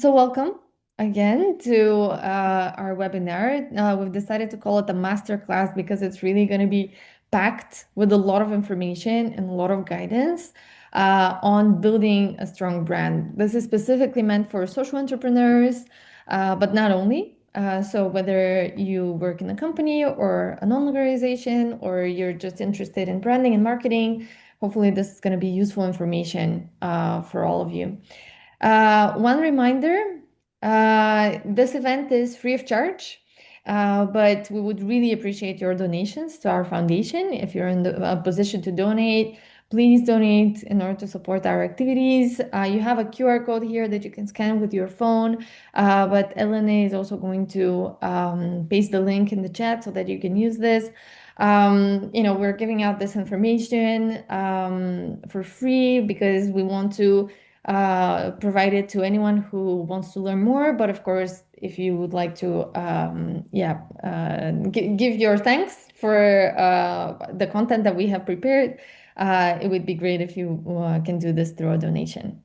So welcome again to our webinar. We've decided to call it the Masterclass because it's really going to be packed with a lot of information and a lot of guidance on building a strong brand. This is specifically meant for social entrepreneurs, but not only. So whether you work in a company or an organization, or you're just interested in branding and marketing, hopefully this is going to be useful information for all of you. One reminder, this event is free of charge, but we would really appreciate your donations to our foundation. If you're in the position to donate, please donate in order to support our activities. You have a QR code here that you can scan with your phone, but Elena is also going to paste the link in the chat so that you can use this. We're giving out this information for free because we want to provide it to anyone who wants to learn more. But of course, if you would like to, give your thanks for the content that we have prepared, it would be great if you can do this through a donation.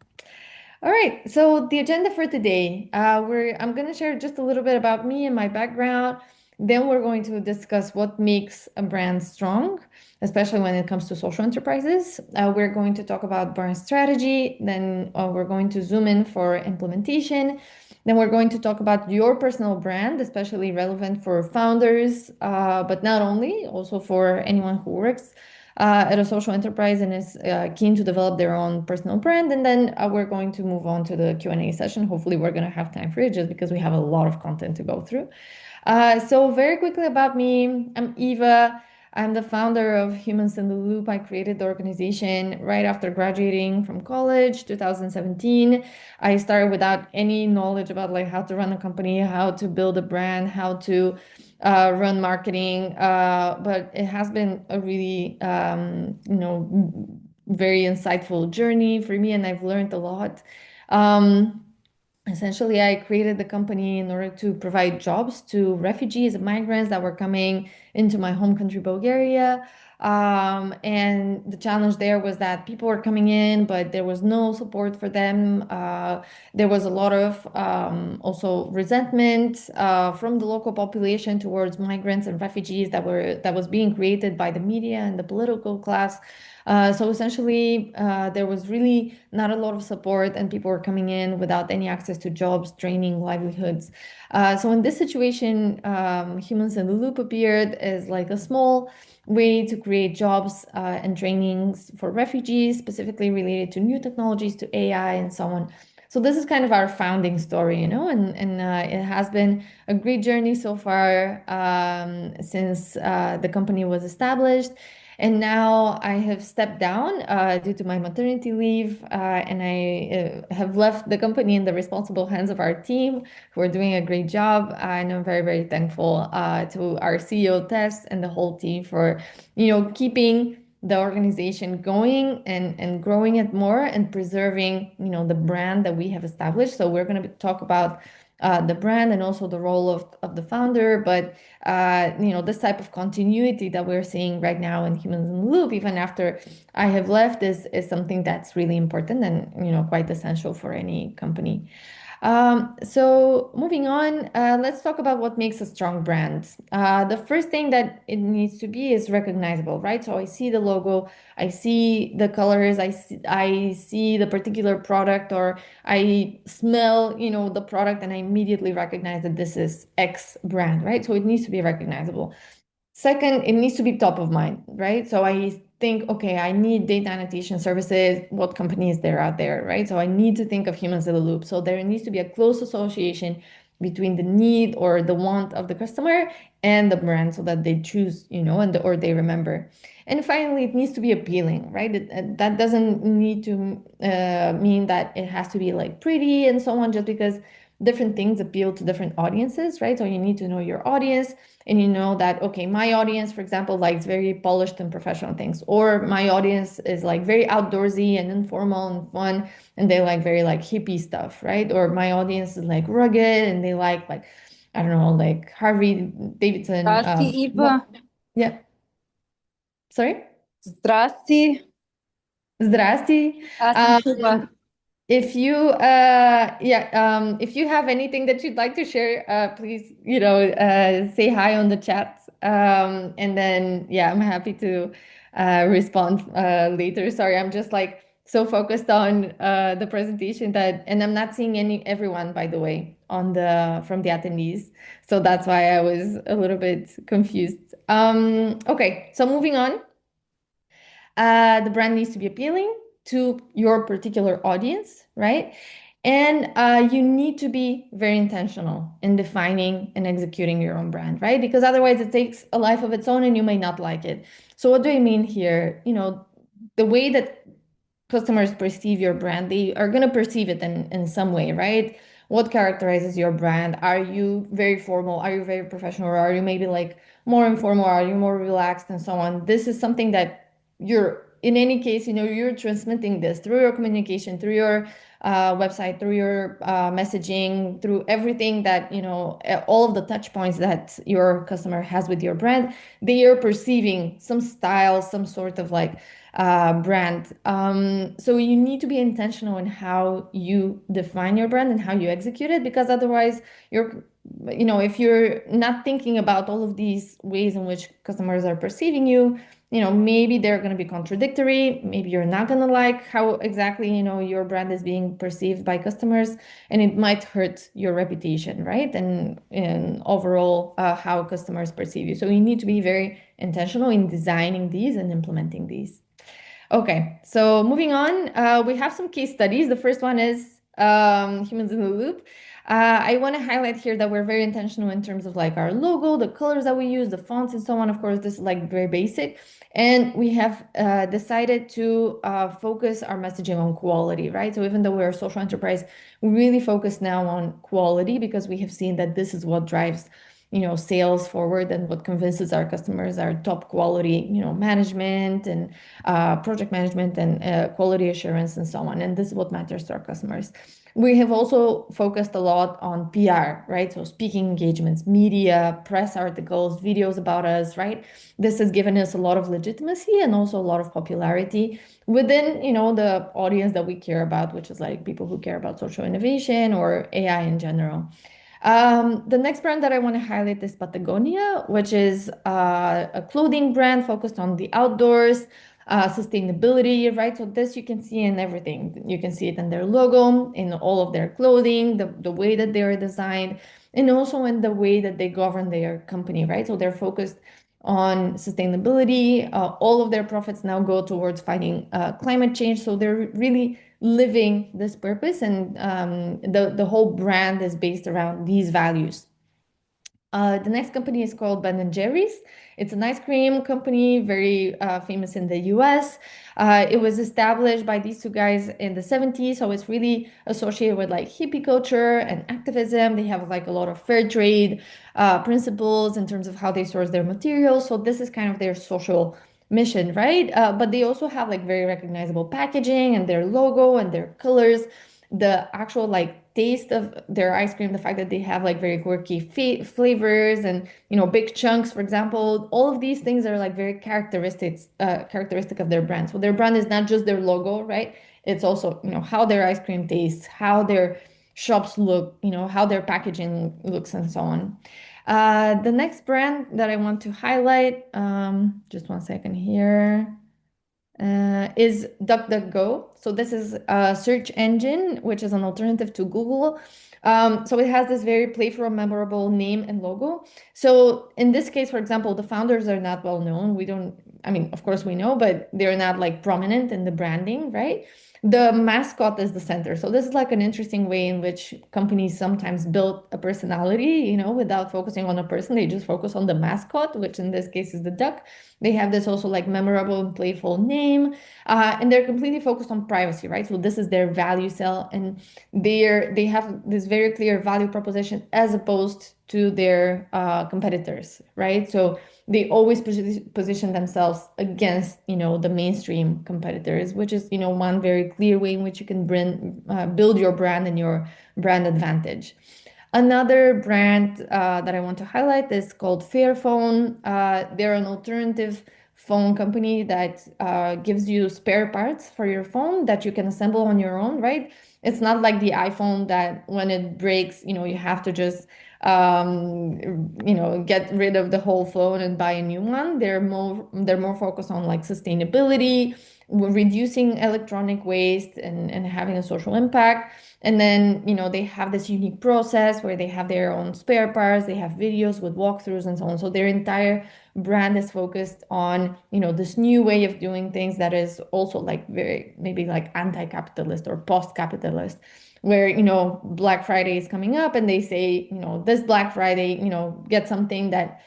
All right, so the agenda for today, I'm going to share just a little bit about me and my background. Then we're going to discuss what makes a brand strong, especially when it comes to social enterprises. We're going to talk about brand strategy. Then we're going to zoom in for implementation. Then we're going to talk about your personal brand, especially relevant for founders, but not only, also for anyone who works at a social enterprise and is keen to develop their own personal brand. And then we're going to move on to the Q&A session. Hopefully we're going to have time for it just because we have a lot of content to go through. So very quickly about me, I'm Eva. I'm the founder of Humans in the Loop. I created the organization right after graduating from college, 2017. I started without any knowledge about like how to run a company, how to build a brand, how to run marketing. But it has been a really, very insightful journey for me, and I've learned a lot. Essentially, I created the company in order to provide jobs to refugees and migrants that were coming into my home country, Bulgaria. And the challenge there was that people were coming in, but there was no support for them. There was a lot of also resentment from the local population towards migrants and refugees that was being created by the media and the political class. So essentially, there was really not a lot of support, and people were coming in without any access to jobs, training, livelihoods. So in this situation, Humans in the Loop appeared as like a small way to create jobs and trainings for refugees, specifically related to new technologies, to AI, and so on. So this is kind of our founding story, and it has been a great journey so far since the company was established. And now I have stepped down due to my maternity leave, and I have left the company in the responsible hands of our team, who are doing a great job. And I'm very, very thankful to our CEO, Tess, and the whole team for, keeping the organization going and growing it more and preserving, the brand that we have established. So we're going to talk about the brand and also the role of the founder, but this type of continuity that we're seeing right now in Humans in the Loop, even after I have left, is something that's really important and quite essential for any company. So moving on, let's talk about what makes a strong brand. The first thing that it needs to be is recognizable, right? So I see the logo, I see the colors, I see the particular product, or I smell, the product, and I immediately recognize that this is X brand, right? So it needs to be recognizable. Second, it needs to be top of mind, right? So I think, okay, I need data annotation services. What companies there out there, right? So I need to think of Humans in the Loop. So there needs to be a close association between the need or the want of the customer and the brand so that they choose, or they remember. And finally, it needs to be appealing, right? That doesn't need to mean that it has to be like pretty and so on, just because different things appeal to different audiences, right? So you need to know your audience, and you know that, okay, my audience, for example, likes very polished and professional things, or my audience is like very outdoorsy and informal and fun, and they like very like hippie stuff, right? Or my audience is like rugged and they like I don't know, like Harvey Davidson. Здрасти, Ива. Yeah, sorry. Здрасти. Здрасти. Аз съм Um, Чува. If you if you have anything that you'd like to share, please, say hi on the chat. And then yeah, I'm happy to respond later. Sorry, I'm just like so focused on the presentation that, and I'm not seeing everyone, by the way, on the from the attendees. So that's why I was a little bit confused. Okay, so moving on. The brand needs to be appealing to your particular audience, right? And you need to be very intentional in defining and executing your own brand, right? Because otherwise it takes a life of its own and you may not like it. So what do I mean here? The way that customers perceive your brand, they are going to perceive it in some way, right? What characterizes your brand? Are you very formal? Are you very professional? Or are you maybe like more informal? Are you more relaxed and so on? This is something that in any case, you're transmitting this through your communication, through your website, through your messaging, through everything that, all of the touch points that your customer has with your brand. They are perceiving some style, some sort of like brand. So you need to be intentional in how you define your brand and how you execute it, because otherwise if you're not thinking about all of these ways in which customers are perceiving you, maybe they're going to be contradictory. Maybe you're not going to like how exactly, your brand is being perceived by customers, and it might hurt your reputation, right? And overall, how customers perceive you. So you need to be very intentional in designing these and implementing these. Okay, so moving on, we have some case studies. The first one is humans in the loop. I want to highlight here that we're very intentional in terms of like our logo, the colors that we use, the fonts, and so on. Of course, this is like very basic. And we have decided to focus our messaging on quality, right? So even though we're a social enterprise, we really focus now on quality because we have seen that this is what drives sales forward, and what convinces our customers are top quality, management and project management and quality assurance and so on. And this is what matters to our customers. We have also focused a lot on PR, right? So speaking engagements, media, press articles, videos about us, right? This has given us a lot of legitimacy and also a lot of popularity within, the audience that we care about, which is like people who care about social innovation or AI in general. The next brand that I want to highlight is Patagonia, which is a clothing brand focused on the outdoors, sustainability, right? So this you can see in everything. You can see it in their logo, in all of their clothing, the way that they are designed, and also in the way that they govern their company, right? So they're focused on sustainability. All of their profits now go towards fighting climate change. So they're really living this purpose, and the whole brand is based around these values. The next company is called Ben and Jerry's. It's an ice cream company, very famous in the US. It was established by these two guys in the 70s, so it's really associated with like hippie culture and activism. They have like a lot of fair trade principles in terms of how they source their materials. So this is kind of their social mission, right? But they also have like very recognizable packaging and their logo and their colors, the actual like taste of their ice cream, the fact that they have like very quirky flavors and big chunks, for example. All of these things are like very characteristic of their brand. So their brand is not just their logo, right? It's also how their ice cream tastes, how their shops look, how their packaging looks, and so on. The next brand that I want to highlight, just one second here, is DuckDuckGo. So this is a search engine, which is an alternative to Google. So it has this very playful, memorable name and logo. So in this case, for example, the founders are not well known. I mean, of course we know, but they're not like prominent in the branding, right? The mascot is the center. So this is like an interesting way in which companies sometimes build a personality, without focusing on a person. They just focus on the mascot, which in this case is the duck. They have this also like memorable and playful name, and they're completely focused on privacy, right? So this is their value sell, and they have this very clear value proposition as opposed to their competitors, right? So they always position themselves against, the mainstream competitors, which is, one very clear way in which you can build your brand and your brand advantage. Another brand that I want to highlight is called Fairphone. They're an alternative phone company that gives you spare parts for your phone that you can assemble on your own, right? It's not like the iPhone that when it breaks, you have to just get rid of the whole phone and buy a new one. They're more focused on like sustainability, reducing electronic waste, and having a social impact. And then, they have this unique process where they have their own spare parts, they have videos with walkthroughs and so on. So their entire brand is focused on, this new way of doing things that is also like very, maybe like anti-capitalist or post-capitalist, where, Black Friday is coming up and they say, this Black Friday, get something that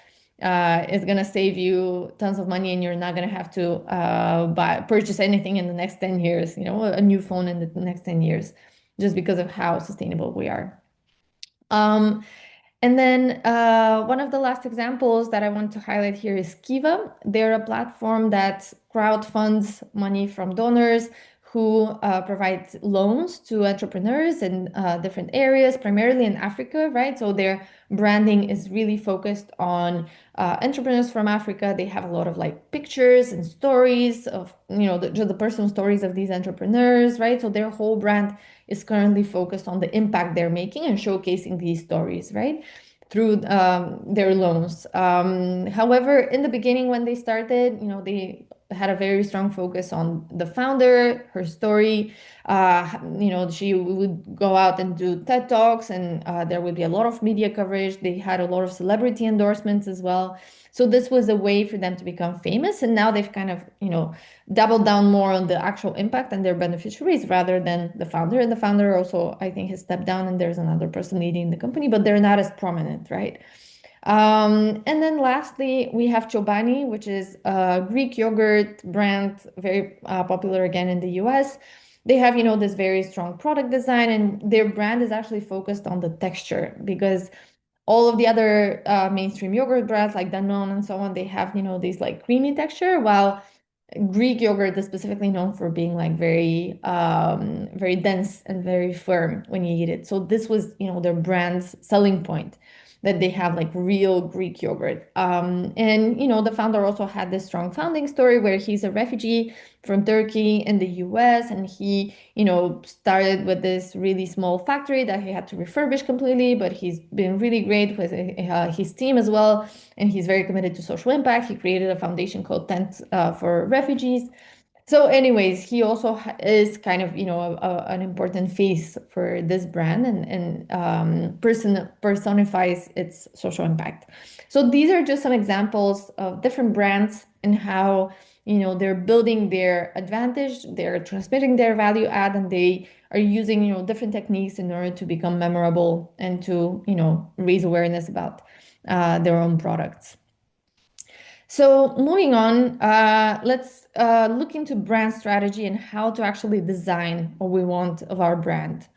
is going to save you tons of money and you're not going to have to purchase anything in the next 10 years, a new phone in the next 10 years, just because of how sustainable we are. Um, and then one of the last examples that I want to highlight here is Kiva. They're a platform that crowdfunds money from donors who provide loans to entrepreneurs in different areas, primarily in Africa, right? So their branding is really focused on entrepreneurs from Africa. They have a lot of like pictures and stories of, just the personal stories of these entrepreneurs, right? So their whole brand is currently focused on the impact they're making and showcasing these stories, right? Through their loans. However, in the beginning, when they started, they had a very strong focus on the founder, her story. She would go out and do TED Talks, and there would be a lot of media coverage. They had a lot of celebrity endorsements as well. So this was a way for them to become famous. And now they've kind of, doubled down more on the actual impact and their beneficiaries rather than the founder. And the founder also, I think, has stepped down and there's another person leading the company, but they're not as prominent, right? And then lastly, we have Chobani, which is a Greek yogurt brand, very popular again in the US. They have, this very strong product design, and their brand is actually focused on the texture because all of the other mainstream yogurt brands like Danone and so on, they have, these like creamy texture, while Greek yogurt is specifically known for being like very, very dense and very firm when you eat it. So this was, their brand's selling point, that they have like real Greek yogurt. And the founder also had this strong founding story where he's a refugee from Turkey in the US, and he, started with this really small factory that he had to refurbish completely, but he's been really great with his team as well, and he's very committed to social impact. He created a foundation called Tent for Refugees. So, anyways, he also is kind of, an important face for this brand, and personifies its social impact. So these are just some examples of different brands and how, they're building their advantage, they're transmitting their value add, and they are using, different techniques in order to become memorable and to, raise awareness about their own products. So moving on, let's look into brand strategy and how to actually design what we want of our brand.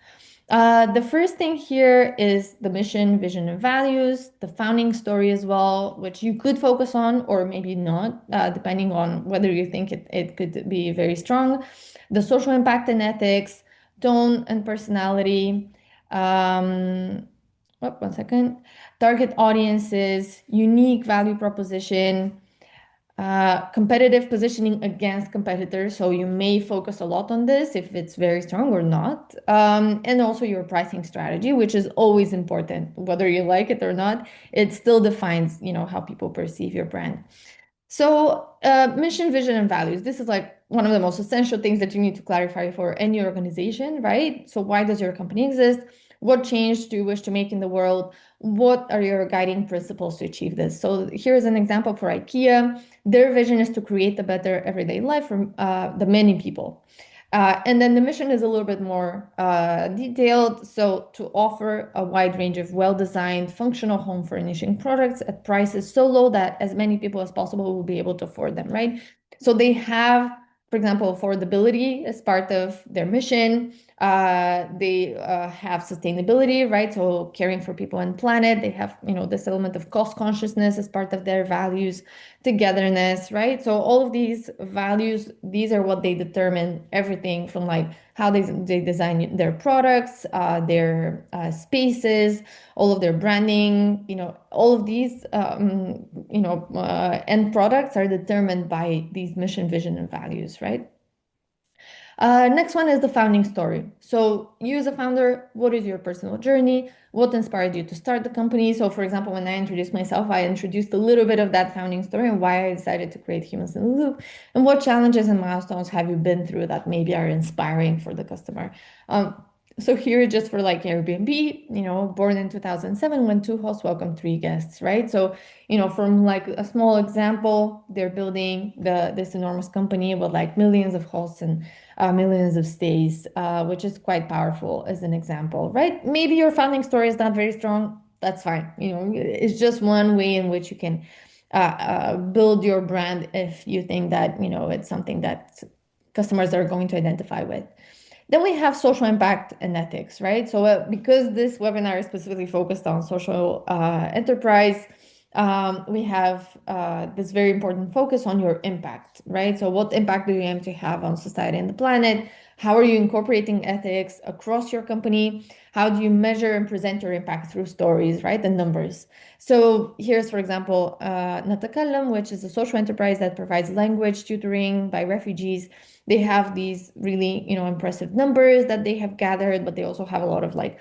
The first thing here is the mission, vision, and values, the founding story as well, which you could focus on or maybe not, depending on whether you think it could be very strong. The social impact and ethics, tone and personality. One second. Target audiences, unique value proposition, competitive positioning against competitors. So you may focus a lot on this if it's very strong or not. And also your pricing strategy, which is always important, whether you like it or not. It still defines, how people perceive your brand. So, mission, vision, and values. This is like one of the most essential things that you need to clarify for any organization, right? So, why does your company exist? What change do you wish to make in the world? What are your guiding principles to achieve this? So, here's an example for IKEA. Their vision is to create a better everyday life for the many people. And then the mission is a little bit more detailed. So to offer a wide range of well-designed, functional home furnishing products at prices so low that as many people as possible will be able to afford them, right? So they have, for example, affordability as part of their mission. They have sustainability, right? So caring for people and planet. They have, this element of cost consciousness as part of their values, togetherness, right? So all of these values, these are what they determine everything from like how they design their products, their spaces, all of their branding, all of these, end products are determined by these mission, vision, and values, right? Next one is the founding story. So, you as a founder, what is your personal journey? What inspired you to start the company? So, for example, when I introduced myself, I introduced a little bit of that founding story and why I decided to create Humans in the Loop, and what challenges and milestones have you been through that maybe are inspiring for the customer. Um, so here, just for like Airbnb, born in 2007, when two hosts welcomed three guests, right? So, from like a small example, they're building this enormous company with like millions of hosts and millions of stays, which is quite powerful as an example, right? Maybe your founding story is not very strong. That's fine. It's just one way in which you can build your brand if you think that, it's something that customers are going to identify with. Then we have social impact and ethics, right? So because this webinar is specifically focused on social enterprise, we have this very important focus on your impact, right? So what impact do you aim to have on society and the planet? How are you incorporating ethics across your company? How do you measure and present your impact through stories, right? And numbers. So here's, for example, Natakallam, which is a social enterprise that provides language tutoring by refugees. They have these really, impressive numbers that they have gathered, but they also have a lot of like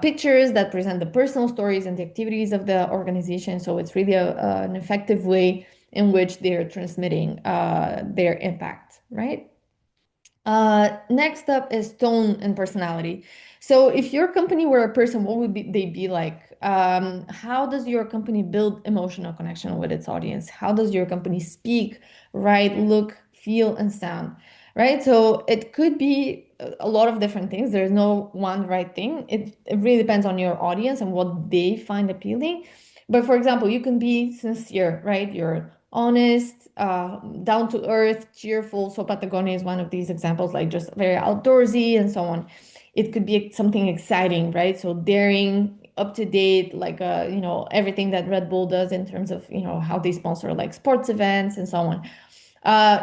pictures that present the personal stories and the activities of the organization. So it's really an effective way in which they're transmitting their impact, right? Next up is tone and personality. So if your company were a person, what would they be like? How does your company build emotional connection with its audience? How does your company speak, write, look, feel, and sound? Right? So it could be a lot of different things. There's no one right thing. It really depends on your audience and what they find appealing. But for example, you can be sincere, right? You're honest, down to earth, cheerful. So Patagonia is one of these examples, like just very outdoorsy and so on. It could be something exciting, right? So daring, up to date, like everything that Red Bull does in terms of how they sponsor like sports events and so on.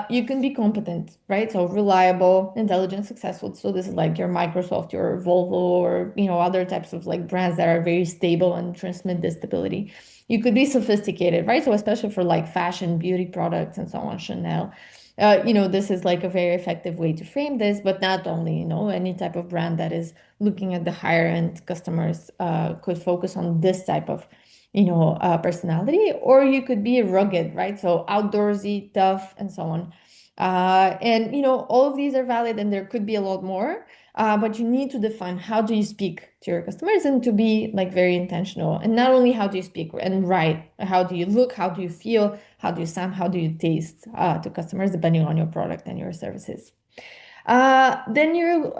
You can be competent, right? So reliable, intelligent, successful. So this is like your Microsoft, your Volvo, or other types of like brands that are very stable and transmit this stability. You could be sophisticated, right? So especially for like fashion, beauty products, and so on, Chanel. This is like a very effective way to frame this, but not only, any type of brand that is looking at the higher end customers could focus on this type of personality, or you could be rugged, right? So outdoorsy, tough, and so on. And all of these are valid, and there could be a lot more. But you need to define how do you speak to your customers and to be like very intentional. And not only how do you speak and write, how do you look, how do you feel, how do you sound, how do you taste to customers, depending on your product and your services. Then you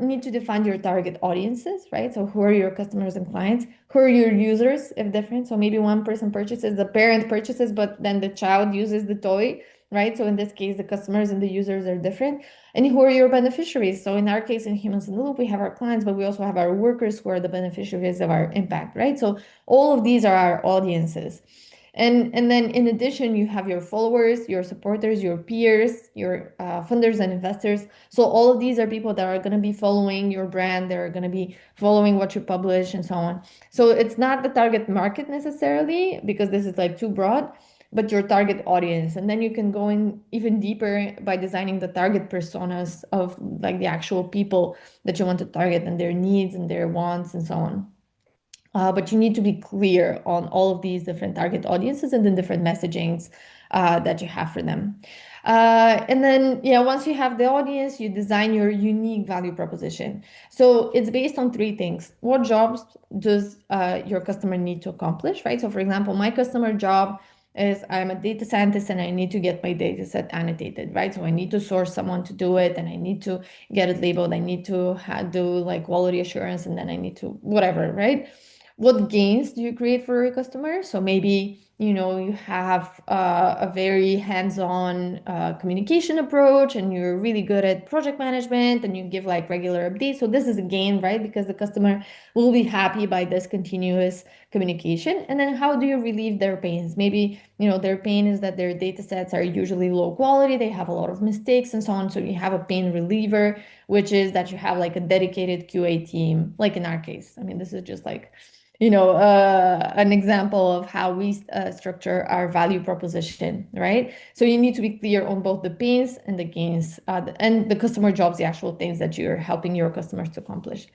need to define your target audiences, right? So who are your customers and clients? Who are your users, if different? So maybe one person purchases, the parent purchases, but then the child uses the toy, right? So in this case, the customers and the users are different. And who are your beneficiaries? So in our case, in Humans in the Loop, we have our clients, but we also have our workers who are the beneficiaries of our impact, right? So all of these are our audiences. And then in addition, you have your followers, your supporters, your peers, your funders and investors. So all of these are people that are going to be following your brand. They're going to be following what you publish and so on. So it's not the target market necessarily, because this is like too broad, but your target audience. And then you can go in even deeper by designing the target personas of like the actual people that you want to target and their needs and their wants and so on. But you need to be clear on all of these different target audiences and the different messagings that you have for them. And then, yeah, once you have the audience, you design your unique value proposition. So it's based on three things. What jobs does your customer need to accomplish, right? So for example, my customer job is I'm a data scientist and I need to get my data set annotated, right? So I need to source someone to do it and I need to get it labeled. I need to do like quality assurance and then I need to whatever, right? what gains do you create for your customer? So maybe, you have a very hands-on communication approach, and you're really good at project management, and you give like regular updates. So this is a gain, right? Because the customer will be happy by this continuous communication. And then how do you relieve their pains? Maybe, their pain is that their data sets are usually low quality, they have a lot of mistakes and so on. So you have a pain reliever, which is that you have like a dedicated QA team, like in our case. I mean, this is just like, an example of how we structure our value proposition, right? So you need to be clear on both the pains and the gains, and the customer jobs, the actual things that you're helping your customers to accomplish.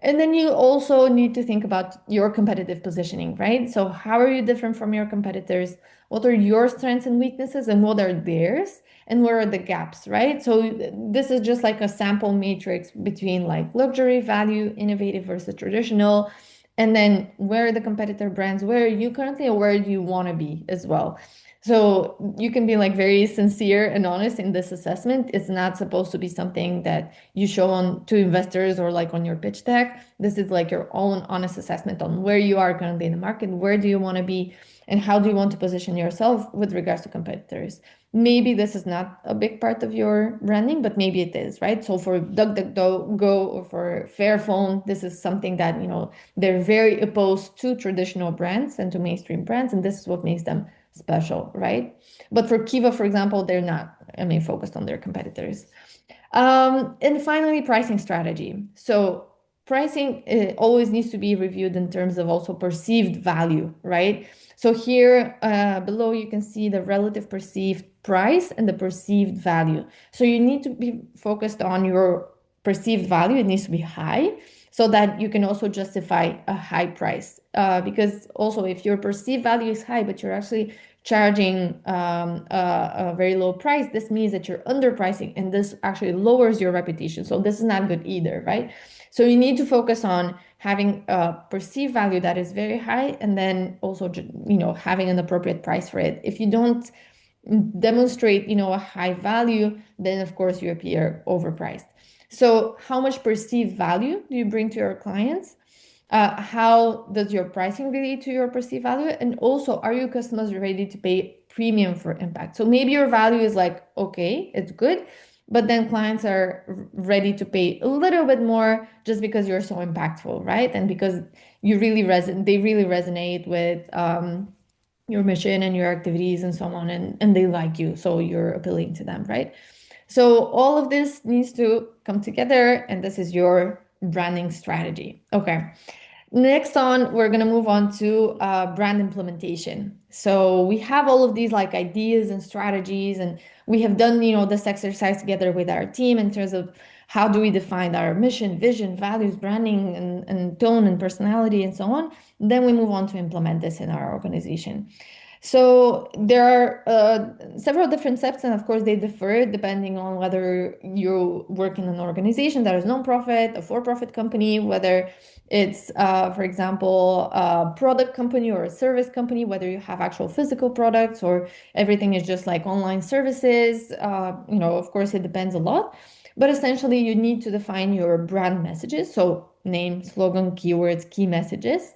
And then you also need to think about your competitive positioning, right? So how are you different from your competitors? What are your strengths and weaknesses, and what are theirs? And where are the gaps, right? So this is just like a sample matrix between like luxury, value, innovative versus traditional. And then where are the competitor brands? Where are you currently, or where do you want to be as well? So you can be like very sincere and honest in this assessment. It's not supposed to be something that you show on to investors or like on your pitch deck. This is like your own honest assessment on where you are currently in the market, where do you want to be, and how do you want to position yourself with regards to competitors. Maybe this is not a big part of your branding, but maybe it is, right? So for DuckDuckGo or for Fairphone, this is something that, they're very opposed to traditional brands and to mainstream brands, and this is what makes them special, right? But for Kiva, for example, they're not, I mean, focused on their competitors. And finally, pricing strategy. So pricing always needs to be reviewed in terms of also perceived value, right? So here below, you can see the relative perceived price and the perceived value. So you need to be focused on your perceived value. It needs to be high so that you can also justify a high price. Because also if your perceived value is high, but you're actually charging a very low price, this means that you're underpricing, and this actually lowers your reputation. So this is not good either, right? So you need to focus on having a perceived value that is very high, and then also, having an appropriate price for it. If you don't demonstrate, a high value, then of course you appear overpriced. So how much perceived value do you bring to your clients? How does your pricing relate to your perceived value? And also, are your customers ready to pay premium for impact? So maybe your value is like, okay, it's good, but then clients are ready to pay a little bit more just because you're so impactful, right? And because they really resonate with your mission and your activities and so on, and they like you, so you're appealing to them, right? So all of this needs to come together, and this is your branding strategy. Okay. Next on, we're going to move on to brand implementation. So we have all of these like ideas and strategies, and we have done, this exercise together with our team in terms of how do we define our mission, vision, values, branding, and tone and personality and so on. Then we move on to implement this in our organization. So there are several different steps, and of course they differ depending on whether you work in an organization that is nonprofit, a for-profit company, whether it's, for example, a product company or a service company, whether you have actual physical products or everything is just like online services. Of course it depends a lot, but essentially you need to define your brand messages. So name, slogan, keywords, key messages,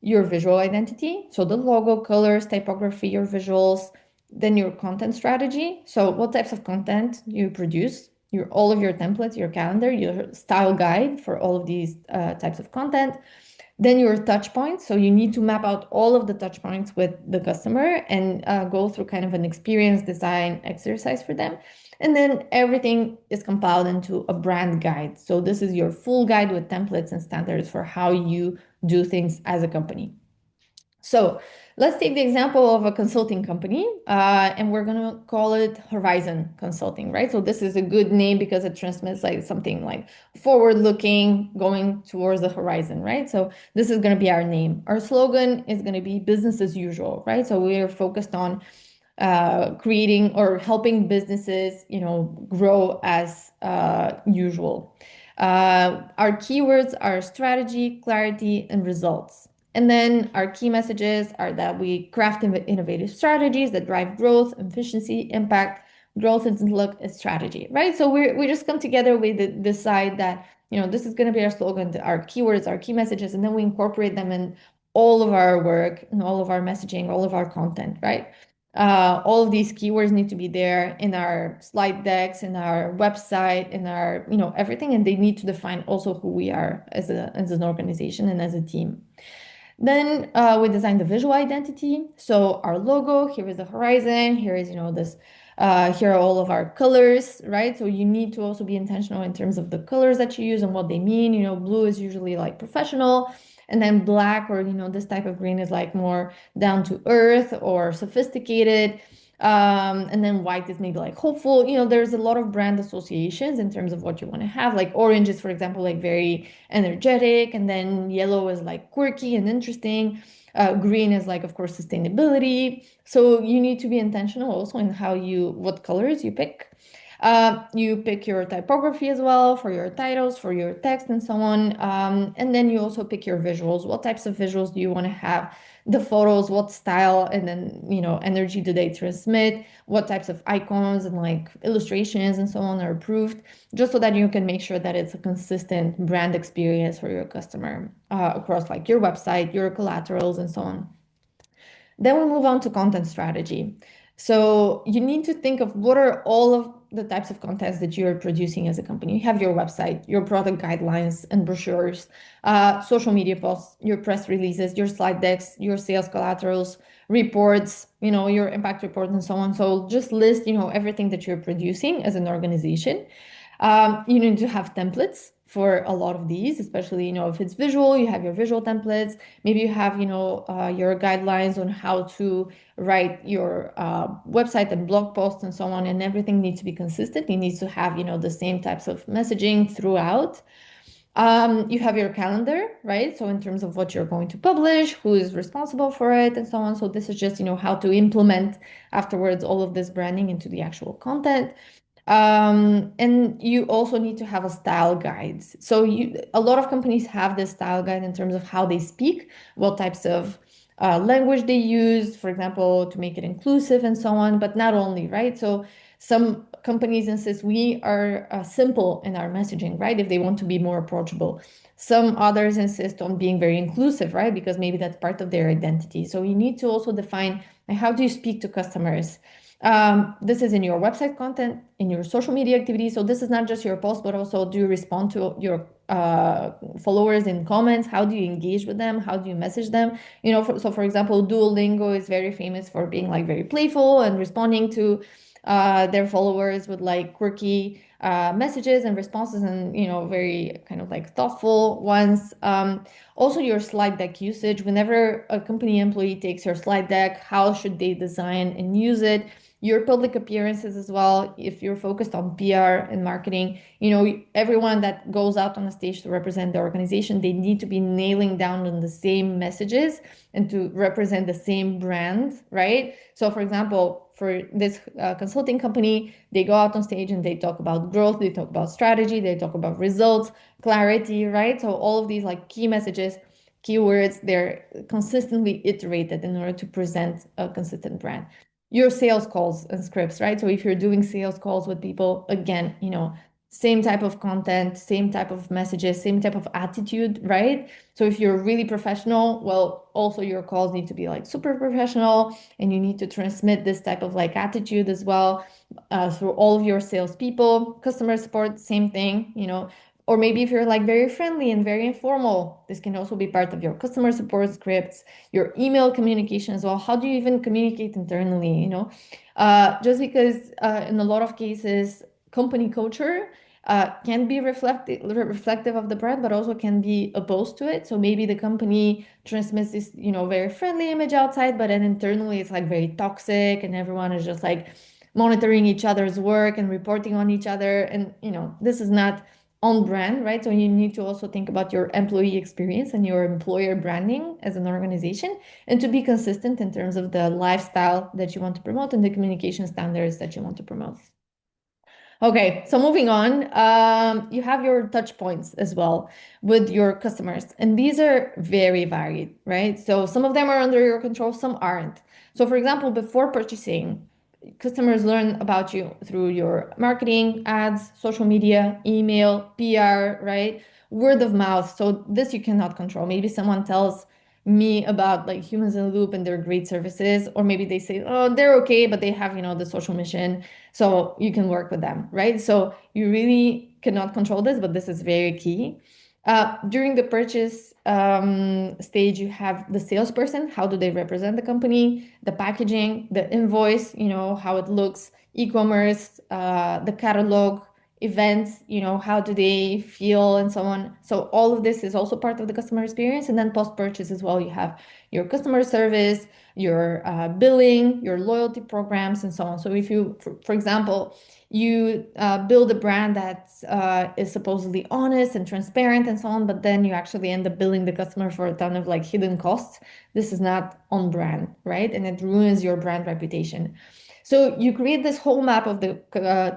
your visual identity, so the logo, colors, typography, your visuals, then your content strategy. So what types of content you produce, all of your templates, your calendar, your style guide for all of these types of content. Then your touch points. So you need to map out all of the touch points with the customer and go through kind of an experience design exercise for them. And then everything is compiled into a brand guide. So this is your full guide with templates and standards for how you do things as a company. So let's take the example of a consulting company, and we're going to call it Horizon Consulting, right? So this is a good name because it transmits like something like forward looking, going towards the horizon, right? So this is going to be our name. Our slogan is going to be business as usual, right? So we are focused on creating or helping businesses, grow as usual. Our keywords are strategy, clarity, and results. And then our key messages are that we craft innovative strategies that drive growth, efficiency, impact. Growth isn't look at strategy, right? So we just come together, we decide that this is going to be our slogan, our keywords, our key messages, and then we incorporate them in all of our work and all of our messaging, all of our content, right? All of these keywords need to be there in our slide decks, in our website, in our, everything, and they need to define also who we are as an organization and as a team. Then we designed the visual identity. So our logo, here is the horizon, here is, this, here are all of our colors, right? So you need to also be intentional in terms of the colors that you use and what they mean. Blue is usually like professional, and then black or, this type of green is like more down to earth or sophisticated. And then white is maybe like hopeful. There's a lot of brand associations in terms of what you want to have. Like orange is, for example, like very energetic, and then yellow is like quirky and interesting. Green is like, of course, sustainability. So you need to be intentional also in what colors you pick. You pick your typography as well for your titles, for your text, and so on. And then you also pick your visuals. What types of visuals do you want to have? The photos, what style, and then, energy do they transmit? What types of icons and like illustrations and so on are approved, just so that you can make sure that it's a consistent brand experience for your customer across like your website, your collaterals, and so on. Then we move on to content strategy. So you need to think of what are all of the types of contents that you're producing as a company. You have your website, your product guidelines and brochures, social media posts, your press releases, your slide decks, your sales collaterals, reports, your impact report and so on. So just list, everything that you're producing as an organization. You need to have templates for a lot of these, especially, if it's visual, you have your visual templates. Maybe you have, your guidelines on how to write your website and blog posts and so on, and everything needs to be consistent. It needs to have, the same types of messaging throughout. You have your calendar, right? So in terms of what you're going to publish, who is responsible for it, and so on. So this is just, how to implement afterwards all of this branding into the actual content. And you also need to have a style guide. So a lot of companies have this style guide in terms of how they speak, what types of language they use, for example, to make it inclusive and so on, but not only, right? So some companies insist we are simple in our messaging, right? If they want to be more approachable. Some others insist on being very inclusive, right? Because maybe that's part of their identity. So you need to also define how do you speak to customers. This is in your website content, in your social media activities. So this is not just your post, but also do you respond to your followers in comments? How do you engage with them? How do you message them? So for example, Duolingo is very famous for being like very playful and responding to their followers with like quirky messages and responses, and very kind of like thoughtful ones. Also your slide deck usage. Whenever a company employee takes your slide deck, how should they design and use it? Your public appearances as well. If you're focused on PR and marketing, everyone that goes out on a stage to represent the organization, they need to be nailing down on the same messages and to represent the same brand, right? So for example, for this consulting company, they go out on stage and they talk about growth, they talk about strategy, they talk about results, clarity, right? So all of these like key messages, keywords, they're consistently iterated in order to present a consistent brand. Your sales calls and scripts, right? So if you're doing sales calls with people, again, same type of content, same type of messages, same type of attitude, right? So if you're really professional, well, also your calls need to be like super professional, and you need to transmit this type of like attitude as well through all of your salespeople. Customer support, same thing, or maybe if you're like very friendly and very informal, this can also be part of your customer support scripts, your email communication as well. How do you even communicate internally? Just because in a lot of cases, company culture can be reflective of the brand, but also can be opposed to it. So maybe the company transmits this, very friendly image outside, but then internally it's like very toxic, and everyone is just like monitoring each other's work and reporting on each other. And, this is not on brand, right? So you need to also think about your employee experience and your employer branding as an organization, and to be consistent in terms of the lifestyle that you want to promote and the communication standards that you want to promote. Okay, so moving on, you have your touch points as well with your customers, and these are very varied, right? So some of them are under your control, some aren't. So for example, before purchasing, customers learn about you through your marketing, ads, social media, email, PR, right? Word of mouth. So this you cannot control. Maybe someone tells me about like humans in the loop and their great services, or maybe they say, oh, they're okay, but they have, the social mission. So you can work with them, right? So you really cannot control this, but this is very key. During the purchase stage, you have the salesperson. How do they represent the company? The packaging, the invoice, how it looks, e-commerce, the catalog, events, how do they feel and so on. So all of this is also part of the customer experience. And then post-purchase as well, you have your customer service, your billing, your loyalty programs, and so on. So if you, for example, you build a brand that is supposedly honest and transparent and so on, but then you actually end up billing the customer for a ton of like hidden costs. This is not on brand, right? And it ruins your brand reputation. So you create this whole map of the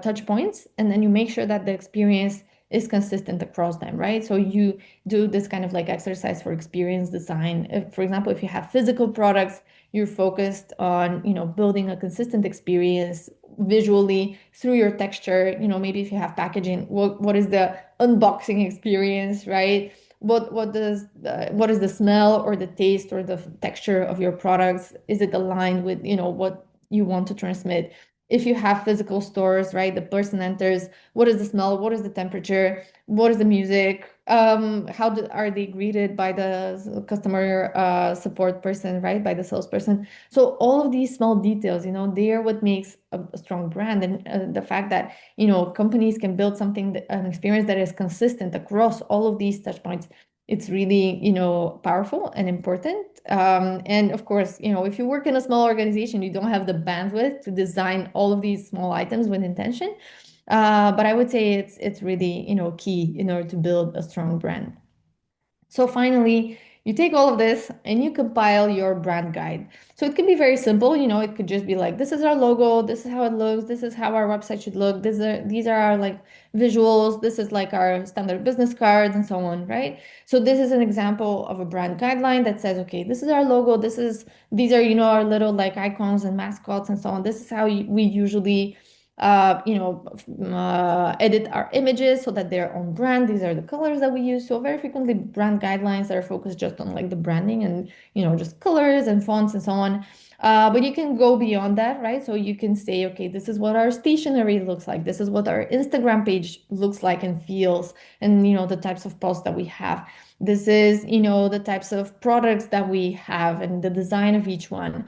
touch points, and then you make sure that the experience is consistent across them, right? So you do this kind of like exercise for experience design. If, for example, if you have physical products, you're focused on, building a consistent experience visually through your texture. Maybe if you have packaging, what is the unboxing experience, right? What is the smell or the taste or the texture of your products? Is it aligned with, what you want to transmit? If you have physical stores, right, the person enters, what is the smell, what is the temperature, what is the music, are they greeted by the customer support person, right, by the salesperson? So all of these small details, they are what makes a strong brand. And the fact that, companies can build something, an experience that is consistent across all of these touch points, it's really, powerful and important. And of course, if you work in a small organization, you don't have the bandwidth to design all of these small items with intention. But I would say it's really, key in order to build a strong brand. So finally, you take all of this and you compile your brand guide. So it can be very simple. It could just be like, this is our logo, this is how it looks, this is how our website should look, these are our like visuals, this is like our standard business cards and so on, right? So this is an example of a brand guideline that says, okay, this is our logo, these are, our little like icons and mascots and so on. This is how we usually edit our images so that they're on brand. These are the colors that we use. So very frequently brand guidelines are focused just on like the branding and, just colors and fonts and so on. But you can go beyond that, right? So you can say, okay, this is what our stationery looks like. This is what our Instagram page looks like and feels, and, the types of posts that we have. This is, the types of products that we have and the design of each one.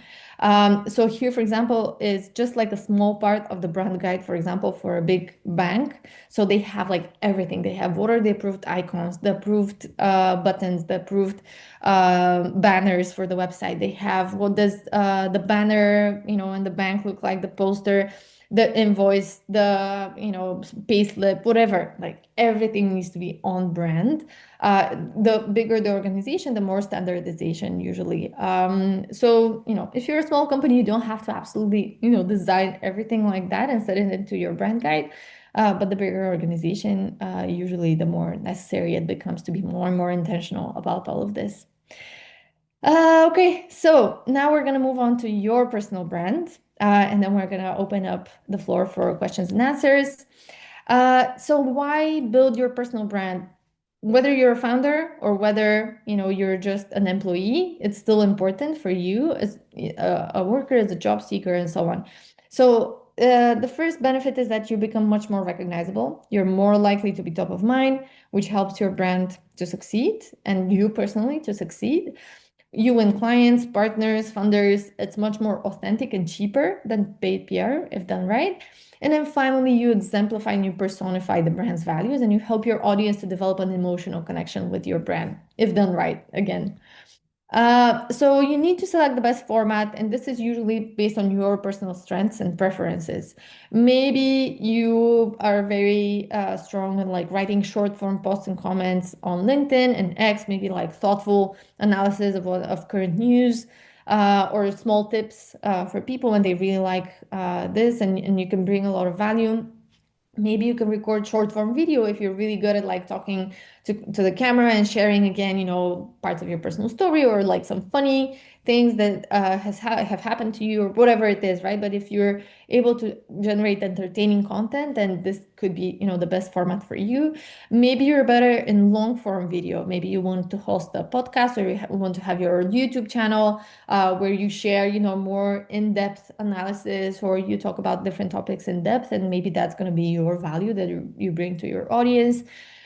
So here, for example, is just like a small part of the brand guide, for example, for a big bank. So they have like everything. They have what are the approved icons, the approved buttons, the approved banners for the website. They have what does the banner, in the bank look like, the poster, the invoice, the, pay slip, whatever. Like everything needs to be on brand. The bigger the organization, the more standardization usually. So, if you're a small company, you don't have to absolutely, design everything like that and set it into your brand guide. But the bigger organization, usually the more necessary it becomes to be more and more intentional about all of this. Okay, so now we're going to move on to your personal brand, and then we're going to open up the floor for questions and answers. So why build your personal brand? Whether you're a founder or whether you're just an employee, it's still important for you as a worker, as a job seeker, and so on. So the first benefit is that you become much more recognizable. You're more likely to be top of mind, which helps your brand to succeed and you personally to succeed. You and clients, partners, funders, it's much more authentic and cheaper than paid PR if done right. And then finally, you exemplify and you personify the brand's values and you help your audience to develop an emotional connection with your brand if done right again. So you need to select the best format, and this is usually based on your personal strengths and preferences. Maybe you are very strong in like writing short form posts and comments on LinkedIn and X, maybe like thoughtful analysis of current news, or small tips for people when they really like this, and you can bring a lot of value. Maybe you can record short form video if you're really good at like talking to the camera and sharing again, parts of your personal story or like some funny things that have happened to you or whatever it is, right? But if you're able to generate entertaining content, then this could be, the best format for you. Maybe you're better in long form video. Maybe you want to host a podcast, or you want to have your YouTube channel where you share, more in-depth analysis, or you talk about different topics in depth, and maybe that's going to be your value that you bring to your audience.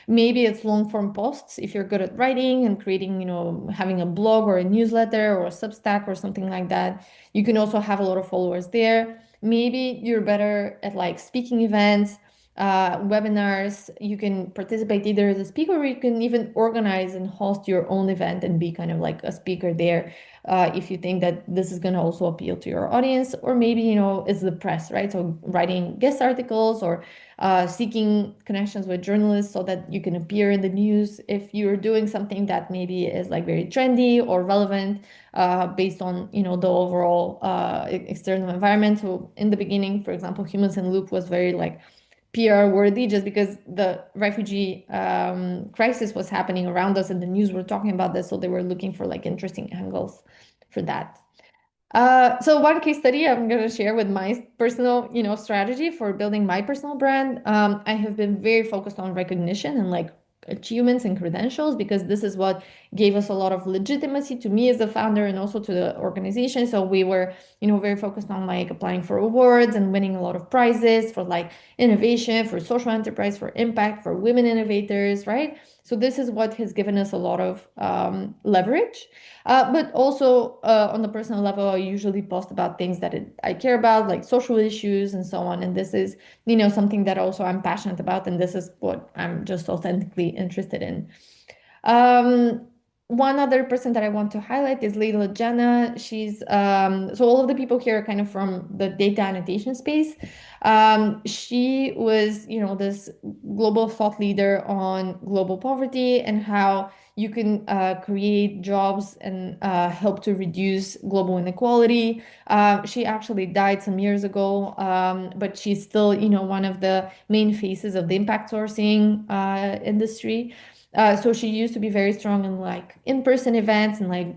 Maybe it's long form posts if you're good at writing and creating, having a blog or a newsletter or a Substack or something like that. You can also have a lot of followers there. Maybe you're better at like speaking events, webinars. You can participate either as a speaker, or you can even organize and host your own event and be kind of like a speaker there, if you think that this is going to also appeal to your audience. Or maybe, it's the press, right? So writing guest articles, or seeking connections with journalists so that you can appear in the news if you're doing something that maybe is like very trendy or relevant, based on, the overall external environment. So in the beginning, for example, Humans in Loop was very like PR worthy, just because the refugee crisis was happening around us and the news were talking about this. So they were looking for like interesting angles for that. So one case study I'm going to share with my personal, strategy for building my personal brand. I have been very focused on recognition and like achievements and credentials, because this is what gave us a lot of legitimacy to me as the founder and also to the organization. So we were, very focused on like applying for awards and winning a lot of prizes for like innovation, for social enterprise, for impact, for women innovators, right? So this is what has given us a lot of leverage. But also on the personal level, I usually post about things that I care about, like social issues and so on. And this is, something that also I'm passionate about, and this is what I'm just authentically interested in. Um, One other person that I want to highlight is Leila Jana. She's so all of the people here are kind of from the data annotation space. She was, this global thought leader on global poverty and how you can create jobs and help to reduce global inequality. She actually died some years ago, but she's still, one of the main faces of the impact sourcing industry. So she used to be very strong in like in-person events and like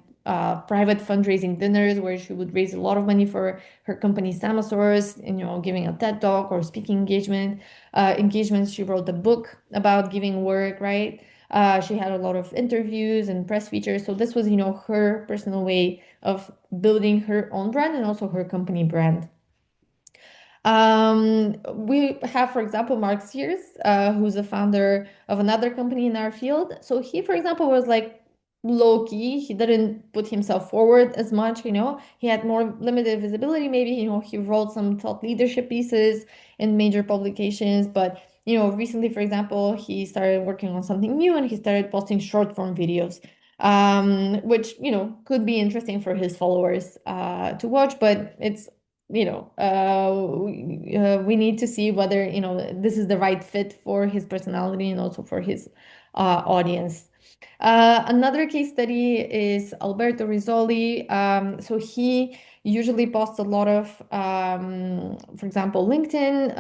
private fundraising dinners where she would raise a lot of money for her company Samasaurus, and giving a TED talk or speaking engagements. She wrote a book about giving work, right? She had a lot of interviews and press features. So this was, her personal way of building her own brand and also her company brand. We have, for example, Mark Sears, who's a founder of another company in our field. So he, for example, was like low key. He didn't put himself forward as much, He had more limited visibility. Maybe, he wrote some thought leadership pieces in major publications, but recently, for example, he started working on something new and he started posting short form videos, which, could be interesting for his followers to watch, but it's we need to see whether, this is the right fit for his personality and also for his audience. Another case study is Alberto Rizzoli. So he usually posts a lot of, for example, LinkedIn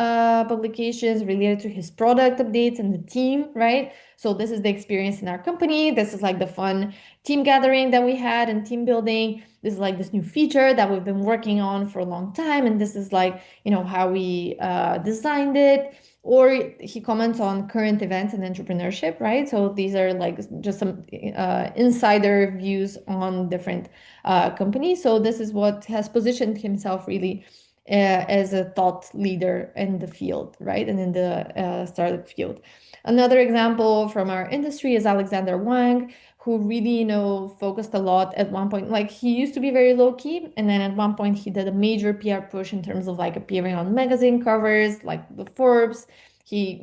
publications related to his product updates and the team, right? So this is the experience in our company. This is like the fun team gathering that we had and team building. This is like this new feature that we've been working on for a long time. And this is like, how we designed it. Or he comments on current events and entrepreneurship, right? So these are like just some insider views on different companies. So this is what has positioned himself really as a thought leader in the field, right? And in the startup field. Another example from our industry is Alexander Wang, who really, focused a lot at one point. Like he used to be very low key, and then at one point he did a major PR push in terms of like appearing on magazine covers, like the Forbes. He,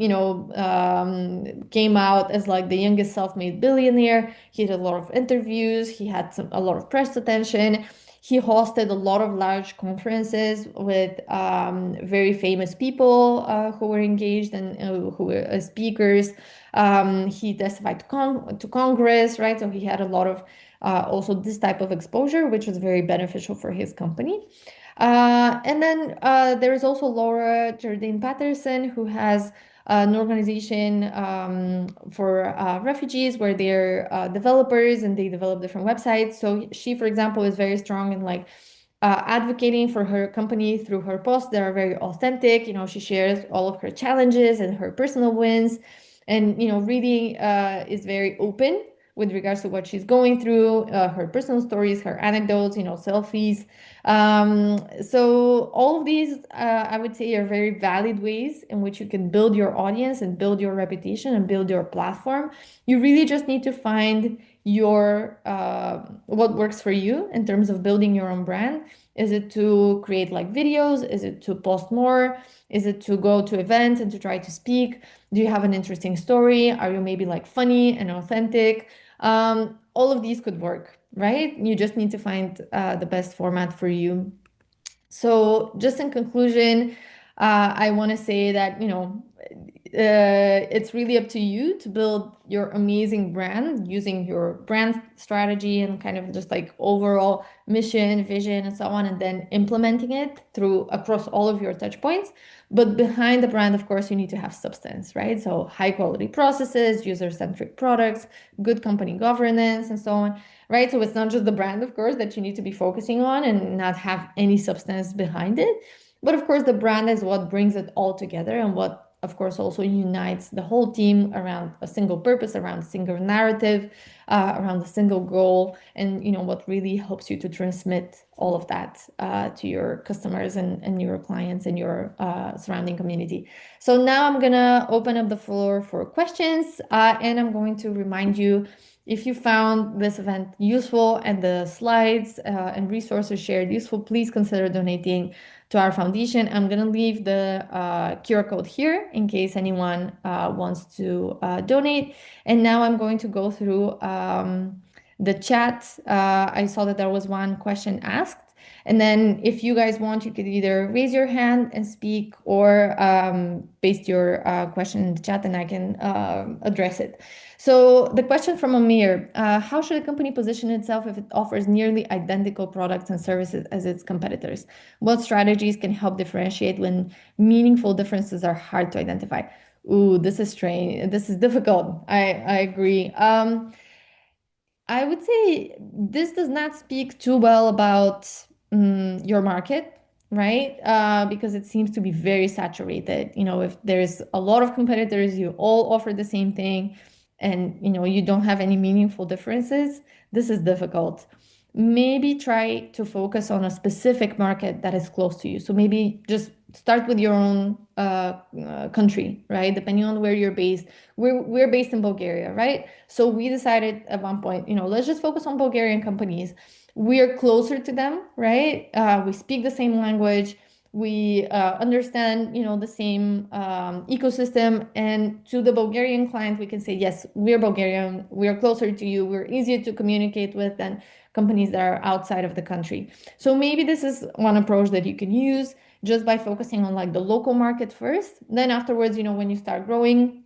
came out as like the youngest self-made billionaire. He did a lot of interviews. He had a lot of press attention. He hosted a lot of large conferences with very famous people who were engaged and who were speakers. He testified to Congress, right? So he had a lot of also this type of exposure, which was very beneficial for his company. And then there is also Laura Jardine Patterson, who has an organization for refugees where they're developers and they develop different websites. So she, for example, is very strong in like advocating for her company through her posts that are very authentic. She shares all of her challenges and her personal wins, and really is very open with regards to what she's going through, her personal stories, her anecdotes, selfies. So all of these, I would say, are very valid ways in which you can build your audience and build your reputation and build your platform. You really just need to find your what works for you in terms of building your own brand. Is it to create like videos? Is it to post more? Is it to go to events and to try to speak? Do you have an interesting story? Are you maybe like funny and authentic? All of these could work, right? You just need to find the best format for you. So, just in conclusion, I want to say that, it's really up to you to build your amazing brand using your brand strategy and kind of just like overall mission, vision, and so on, and then implementing it through across all of your touch points. But behind the brand, of course, you need to have substance, right? So high quality processes, user-centric products, good company governance, and so on, right? So it's not just the brand, of course, that you need to be focusing on and not have any substance behind it. But of course, the brand is what brings it all together and what, of course, also unites the whole team around a single purpose, around a single narrative, around a single goal, and what really helps you to transmit all of that to your customers and your clients and your surrounding community. So now I'm gonna open up the floor for questions, and I'm going to remind you, if you found this event useful and the slides and resources shared useful, please consider donating to our foundation. I'm going to leave the QR code here in case anyone wants to donate. And now I'm going to go through the chat. I saw that there was one question asked. And then if you guys want, you could either raise your hand and speak or paste your question in the chat and I can address it. So the question from Amir, how should a company position itself if it offers nearly identical products and services as its competitors? What strategies can help differentiate when meaningful differences are hard to identify? Ooh, this is strange. This is difficult. I agree. I would say this does not speak too well about your market, right? Because it seems to be very saturated. If there's a lot of competitors, you all offer the same thing, and you don't have any meaningful differences, this is difficult. Maybe try to focus on a specific market that is close to you. So maybe just start with your own country, right? Depending on where you're based. We're based in Bulgaria, right? So we decided at one point, let's just focus on Bulgarian companies. We're closer to them, right? We speak the same language. We understand, the same ecosystem. And to the Bulgarian client, we can say, yes, we're Bulgarian. We're closer to you. We're easier to communicate with than companies that are outside of the country. So maybe this is one approach that you can use just by focusing on like the local market first. Then afterwards, when you start growing,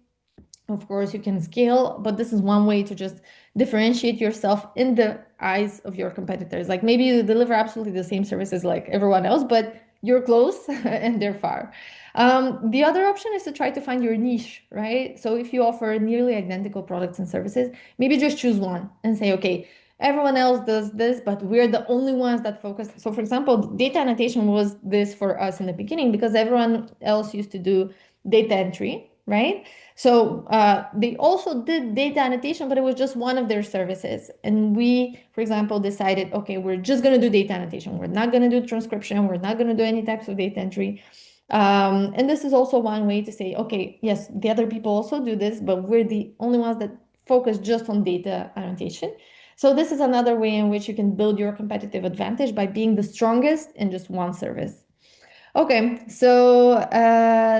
of course, you can scale, but this is one way to just differentiate yourself in the eyes of your competitors. Like maybe you deliver absolutely the same services like everyone else, but you're close and they're far. The other option is to try to find your niche, right? So if you offer nearly identical products and services, maybe just choose one and say, okay, everyone else does this, but we're the only ones that focus. So, for example, data annotation was this for us in the beginning because everyone else used to do data entry, right? So they also did data annotation, but it was just one of their services. And we, for example, decided, okay, we're just going to do data annotation. We're not going to do transcription. We're not going to do any types of data entry. And this is also one way to say, okay, yes, the other people also do this, but we're the only ones that focus just on data annotation. So this is another way in which you can build your competitive advantage by being the strongest in just one service. Okay, so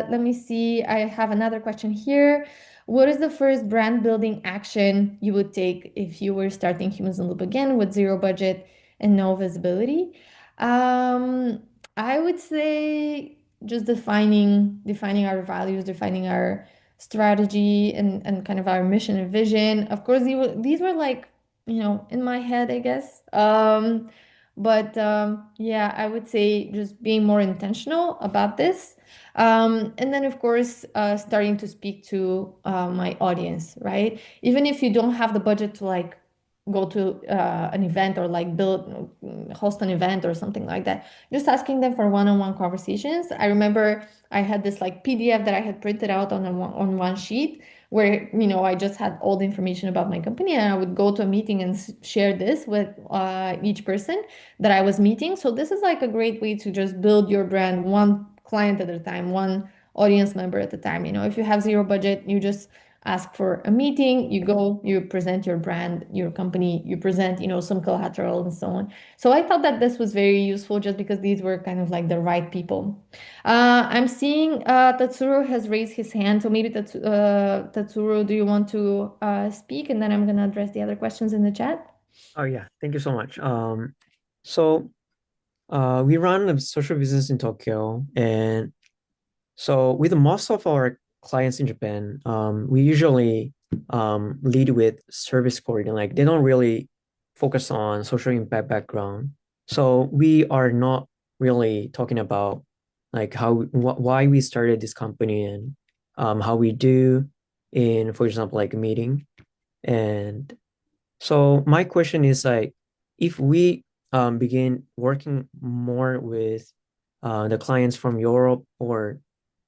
let me see. I have another question here. What is the first brand building action you would take if you were starting Humans in Loop again with zero budget and no visibility? Um, I would say just defining our values, defining our strategy and kind of our mission and vision. Of course, these were like, in my head, I guess. But yeah, I would say just being more intentional about this. And then, of course, starting to speak to my audience, right? Even if you don't have the budget to like go to an event or like host an event or something like that, just asking them for one-on-one conversations. I remember I had this like PDF that I had printed out on one sheet where I just had all the information about my company, and I would go to a meeting and share this with each person that I was meeting. So this is like a great way to just build your brand one client at a time, one audience member at a time. If you have zero budget, you just ask for a meeting, you go, you present your brand, your company, you present, some collateral and so on. So I thought that this was very useful just because these were kind of like the right people. I'm seeing Tatsuro has raised his hand. So maybe Tatsuro, do you want to speak? And then I'm going to address the other questions in the chat. Oh yeah, thank you so much. So we run a social business in Tokyo, and so with most of our clients in Japan, we usually lead with service coordinating. Like they don't really focus on social impact background. So we are not really talking about like why we started this company and how we do in, for example, like a meeting. And so my question is like, if we begin working more with the clients from Europe or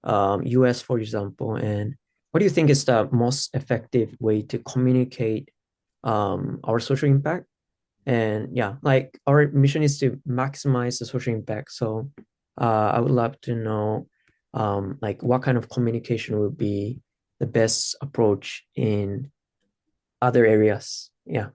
US, for example, and what do you think is the most effective way to communicate our social impact? And yeah, like our mission is to maximize the social impact. So I would love to know like what kind of communication would be the best approach in other areas. Yeah.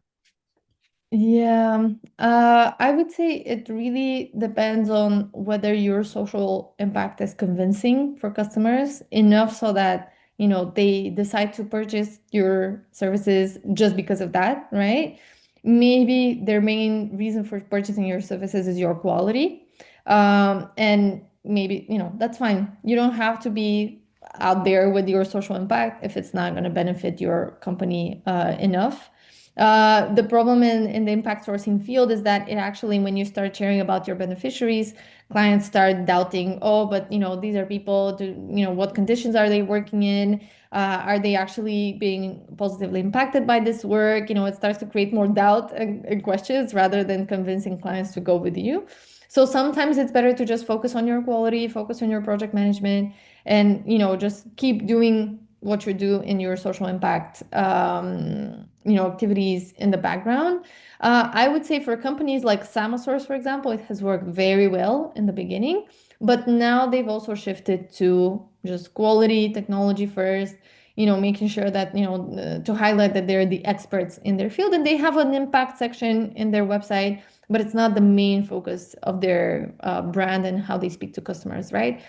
Yeah, I would say it really depends on whether your social impact is convincing for customers enough so that, they decide to purchase your services just because of that, right? Maybe their main reason for purchasing your services is your quality. And maybe, that's fine. You don't have to be out there with your social impact if it's not going to benefit your company enough. The problem in the impact sourcing field is that it actually, when you start sharing about your beneficiaries, clients start doubting, oh, but these are people, what conditions are they working in? Are they actually being positively impacted by this work? It starts to create more doubt and questions rather than convincing clients to go with you. So sometimes it's better to just focus on your quality, focus on your project management, and just keep doing what you do in your social impact activities in the background. I would say for companies like Samasource, for example, it has worked very well in the beginning, but now they've also shifted to just quality technology first, making sure that to highlight that they're the experts in their field, and they have an impact section in their website, but it's not the main focus of their brand and how they speak to customers, right?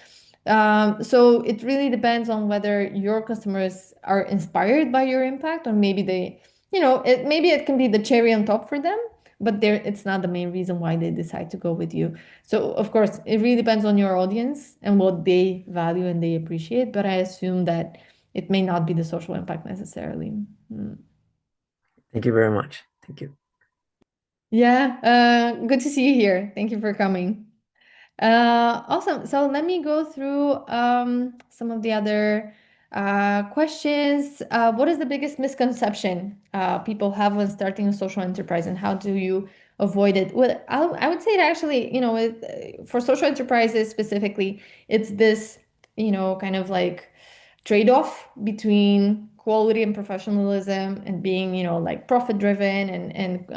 So it really depends on whether your customers are inspired by your impact, or maybe maybe it can be the cherry on top for them, but it's not the main reason why they decide to go with you. So of course, it really depends on your audience and what they value and they appreciate, but I assume that it may not be the social impact necessarily. Mm. Thank you very much. Thank you. Yeah, good to see you here. Thank you for coming. Awesome. So let me go through some of the other questions. What is the biggest misconception people have when starting a social enterprise, and how do you avoid it? Well, I would say that actually, for social enterprises specifically, it's this, kind of like trade-off between quality and professionalism and being, like profit driven and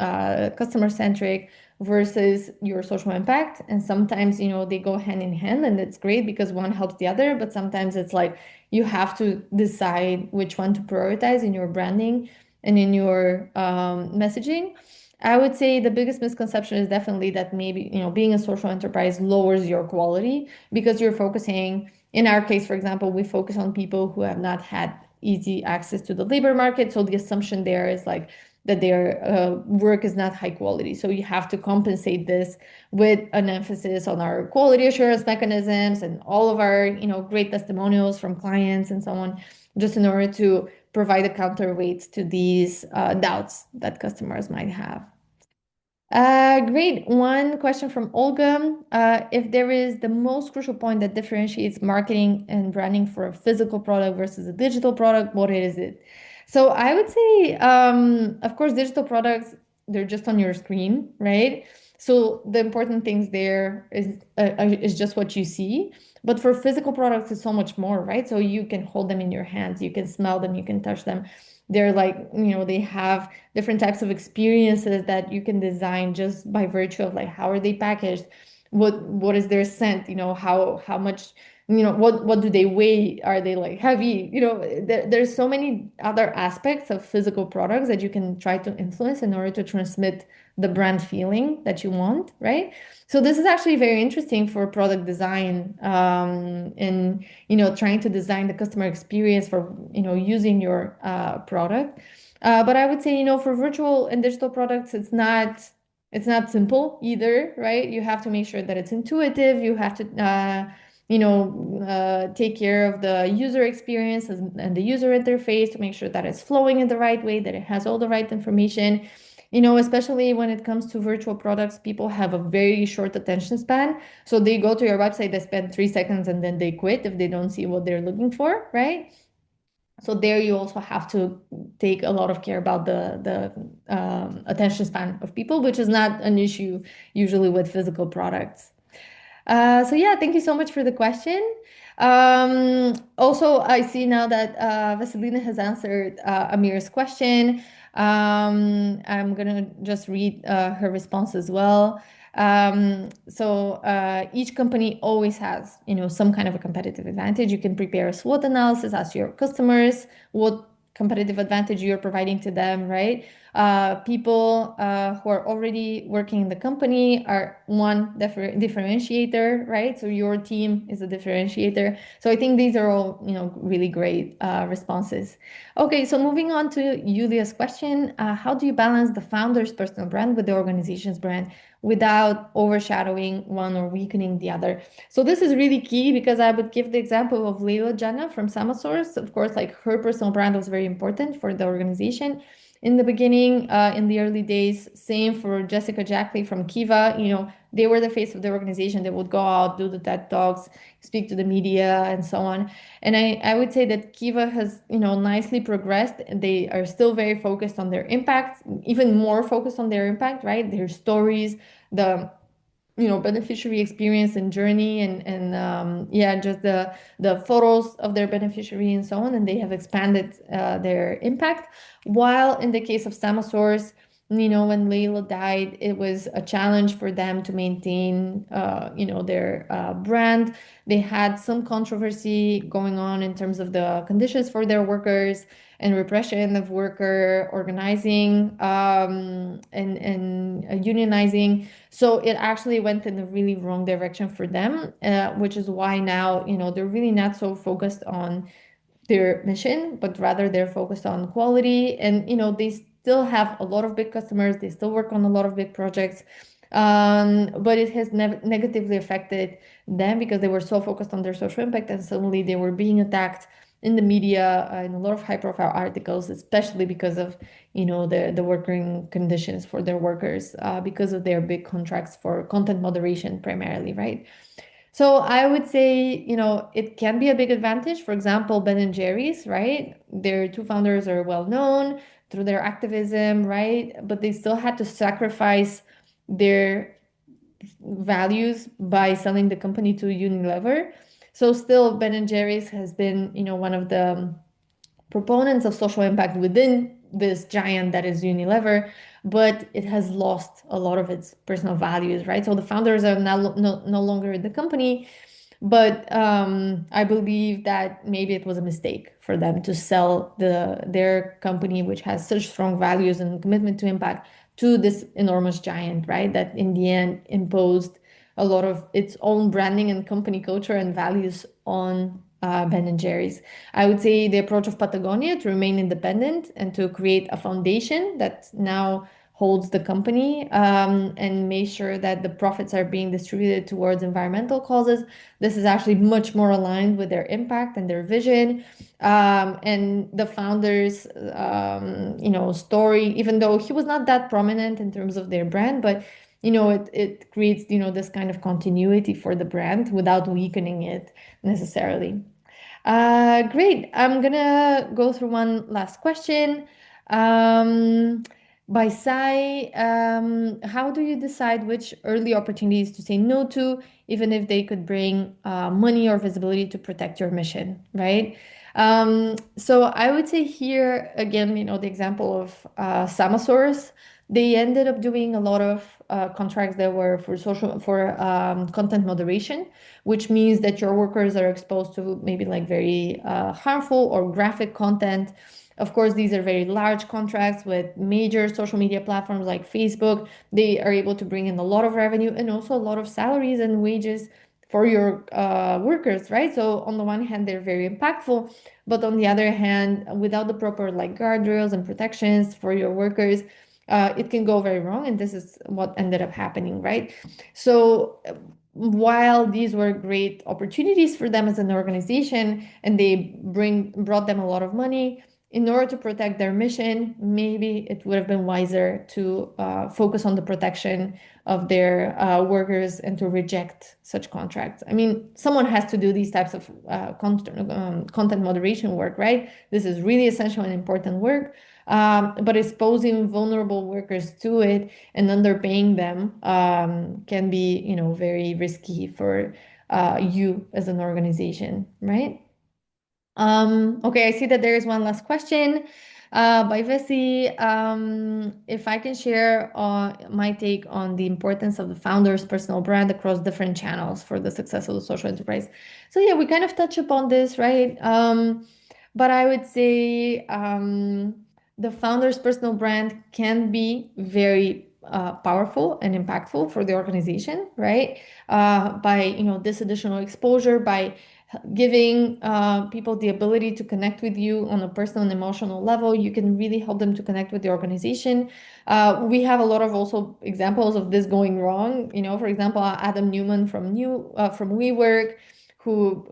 customer centric versus your social impact. And sometimes, they go hand in hand, and it's great because one helps the other, but sometimes it's like you have to decide which one to prioritize in your branding and in your messaging. I would say the biggest misconception is definitely that maybe, being a social enterprise lowers your quality because you're focusing, in our case, for example, we focus on people who have not had easy access to the labor market. So the assumption there is like that their work is not high quality. So you have to compensate this with an emphasis on our quality assurance mechanisms and all of our, great testimonials from clients and so on, just in order to provide a counterweight to these doubts that customers might have. Great. One question from Olga. If there is the most crucial point that differentiates marketing and branding for a physical product versus a digital product, what is it? So I would say, of course, digital products, they're just on your screen, right? So the important things there is just what you see. But for physical products, it's so much more, right? So you can hold them in your hands, you can smell them, you can touch them. They're like, they have different types of experiences that you can design just by virtue of like how are they packaged, what is their scent, how much, what do they weigh, are they like heavy, there's so many other aspects of physical products that you can try to influence in order to transmit the brand feeling that you want, right? So this is actually very interesting for product design, and trying to design the customer experience for using your product. But I would say, for virtual and digital products, it's not simple either, right? You have to make sure that it's intuitive. You have to take care of the user experience and the user interface to make sure that it's flowing in the right way, that it has all the right information. Especially when it comes to virtual products, people have a very short attention span. So they go to your website, they spend 3 seconds, and then they quit if they don't see what they're looking for, right? So there you also have to take a lot of care about the attention span of people, which is not an issue usually with physical products. So yeah, thank you so much for the question. Also, I see now that Vasilina has answered Amir's question. I'm gonna just read her response as well. So each company always has, some kind of a competitive advantage. You can prepare a SWOT analysis, ask your customers what competitive advantage you're providing to them, right? People who are already working in the company are one differentiator, right? So your team is a differentiator. So I think these are all, really great responses. Okay, so moving on to Julia's question, how do you balance the founder's personal brand with the organization's brand without overshadowing one or weakening the other? So this is really key because I would give the example of Leila Jannah from Samasource. Of course, like her personal brand was very important for the organization in the beginning, in the early days. Same for Jessica Jackley from Kiva. They were the face of the organization. They would go out, do the TED Talks, speak to the media, and so on. And I would say that Kiva has, nicely progressed. They are still very focused on their impact, even more focused on their impact, right? Their stories, the beneficiary experience and journey, and yeah, just the photos of their beneficiary and so on, and they have expanded their impact. While in the case of Samasource, when Layla died, it was a challenge for them to maintain their brand. They had some controversy going on in terms of the conditions for their workers and repression of worker organizing, and unionizing. So it actually went in the really wrong direction for them, which is why now, they're really not so focused on their mission, but rather they're focused on quality. And, they still have a lot of big customers, they still work on a lot of big projects. But it has negatively affected them because they were so focused on their social impact, and suddenly they were being attacked in the media, in a lot of high profile articles, especially because of the working conditions for their workers, because of their big contracts for content moderation primarily, right? So I would say, it can be a big advantage. For example, Ben and Jerry's, right? Their two founders are well known through their activism, right? But they still had to sacrifice their values by selling the company to Unilever. So still, Ben and Jerry's has been, one of the proponents of social impact within this giant that is Unilever, but it has lost a lot of its personal values, right? So the founders are now no longer in the company, but I believe that maybe it was a mistake for them to sell their company, which has such strong values and commitment to impact, to this enormous giant, right? That in the end imposed a lot of its own branding and company culture and values on Ben and Jerry's. I would say the approach of Patagonia to remain independent and to create a foundation that now holds the company, and make sure that the profits are being distributed towards environmental causes. This is actually much more aligned with their impact and their vision. And the founder's, story, even though he was not that prominent in terms of their brand, but it creates, this kind of continuity for the brand without weakening it necessarily. Great. I'm gonna go through one last question. Um, by Sai, how do you decide which early opportunities to say no to, even if they could bring money or visibility to protect your mission, right? So I would say here again, the example of Samasaurus, they ended up doing a lot of contracts that were for content moderation, which means that your workers are exposed to maybe like very harmful or graphic content. Of course, these are very large contracts with major social media platforms like Facebook. They are able to bring in a lot of revenue and also a lot of salaries and wages for your workers, right? So on the one hand, they're very impactful, but on the other hand, without the proper like guardrails and protections for your workers, it can go very wrong. And this is what ended up happening, right? So while these were great opportunities for them as an organization and they brought them a lot of money, in order to protect their mission, maybe it would have been wiser to focus on the protection of their workers and to reject such contracts. I mean, someone has to do these types of content moderation work, right? This is really essential and important work. But exposing vulnerable workers to it and underpaying them can be, very risky for you as an organization, right? Okay, I see that there is one last question by Vessi. If I can share my take on the importance of the founder's personal brand across different channels for the success of the social enterprise. So yeah, we kind of touch upon this, right? But I would say the founder's personal brand can be very powerful and impactful for the organization, right? By this additional exposure, by giving people the ability to connect with you on a personal and emotional level, you can really help them to connect with the organization. We have a lot of also examples of this going wrong. For example, Adam Newman from WeWork, who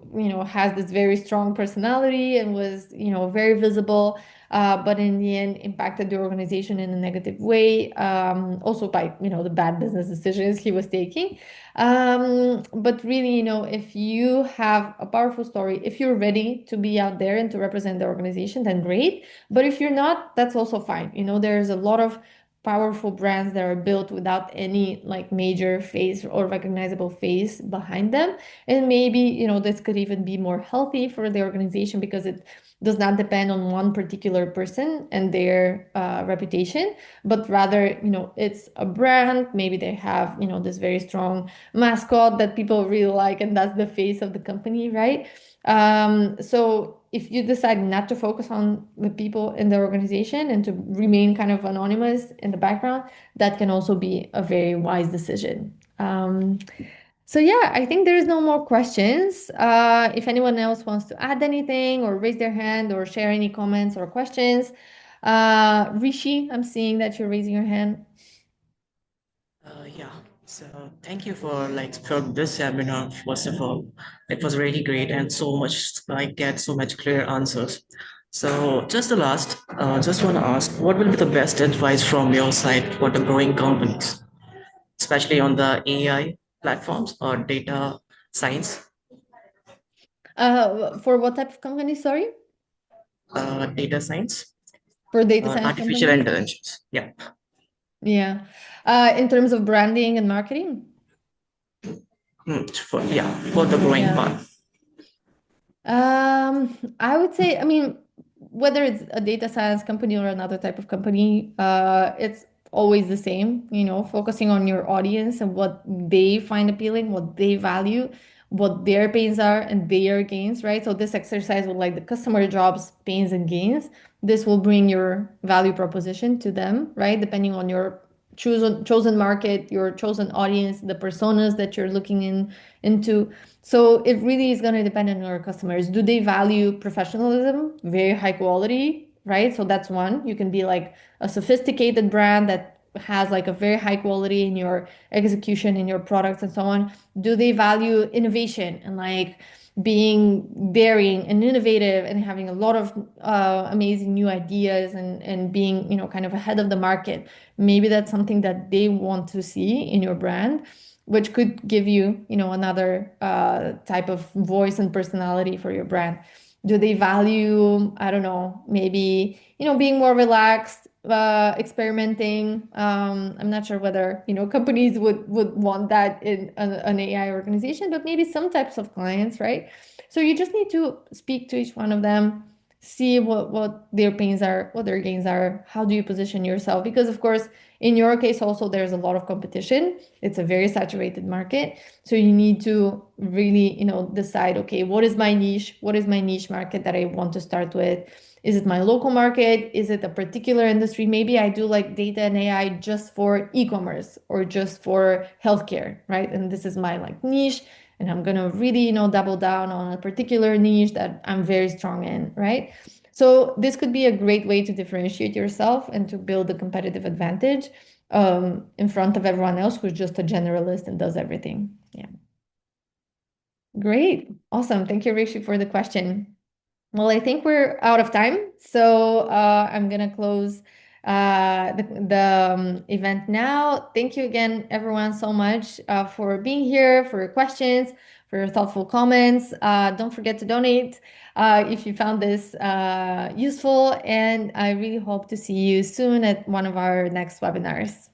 has this very strong personality and was very visible, but in the end impacted the organization in a negative way, also by the bad business decisions he was taking. But really, if you have a powerful story, if you're ready to be out there and to represent the organization, then great. But if you're not, that's also fine. There's a lot of powerful brands that are built without any like major face or recognizable face behind them. And maybe, this could even be more healthy for the organization because it does not depend on one particular person and their reputation, but rather, it's a brand. Maybe they have, this very strong mascot that people really like, and that's the face of the company, right? So if you decide not to focus on the people in the organization and to remain kind of anonymous in the background, that can also be a very wise decision. So yeah, I think there is no more questions. If anyone else wants to add anything or raise their hand or share any comments or questions, Rishi, I'm seeing that you're raising your hand. Yeah. So thank you for for this webinar. First of all, it was really great and so much I get so much clear answers. So just the last, just want to ask, what will be the best advice from your side for the growing companies, especially on the AI platforms or data science, For what type of company? Sorry, data science for data or science artificial companies. intelligence? Yeah. Yeah. In terms of branding and marketing. For the growing Yeah. part. I would say, I mean, whether it's a data science company or another type of company, it's always the same, focusing on your audience and what they find appealing, what they value, what their pains are and their gains, right? So this exercise with like the customer jobs, pains and gains, this will bring your value proposition to them, right? Depending on your chosen market, your chosen audience, the personas that you're looking into. So it really is going to depend on your customers. Do they value professionalism, very high quality, right? So that's one. You can be like a sophisticated brand that has like a very high quality in your execution in your products and so on? Do they value innovation and like being daring and innovative and having a lot of amazing new ideas and being, you know, kind of ahead of the market? Maybe that's something that they want to see in your brand, which could give you, you know, another type of voice and personality for your brand. Do they value, I don't know, maybe, you know, being more relaxed, experimenting? I'm not sure whether, you know, companies would want that in an AI organization, but maybe some types of clients, right? So you just need to speak to each one of them, see what their pains are, what their gains are. How do you position yourself? Because of course, in your case also, there's a lot of competition. It's a very saturated market. So you need to really, you know, decide, okay, what is my niche? What is my niche market that I want to start with? Is it my local market? Is it a particular industry? Maybe I do like data and AI just for e-commerce or just for healthcare, right? And this is my like niche, and I'm gonna really, you know, double down on a particular niche that I'm very strong in, right? So this could be a great way to differentiate yourself and to build a competitive advantage in front of everyone else who's just a generalist and does everything. Yeah. Great. Awesome. Thank you, Rishi, for the question. Well, I think we're out of time, so I'm gonna close the event now. Thank you again, everyone, so much for being here, for your questions, for your thoughtful comments. Don't forget to donate if you found this useful, and I really hope to see you soon at one of our next webinars.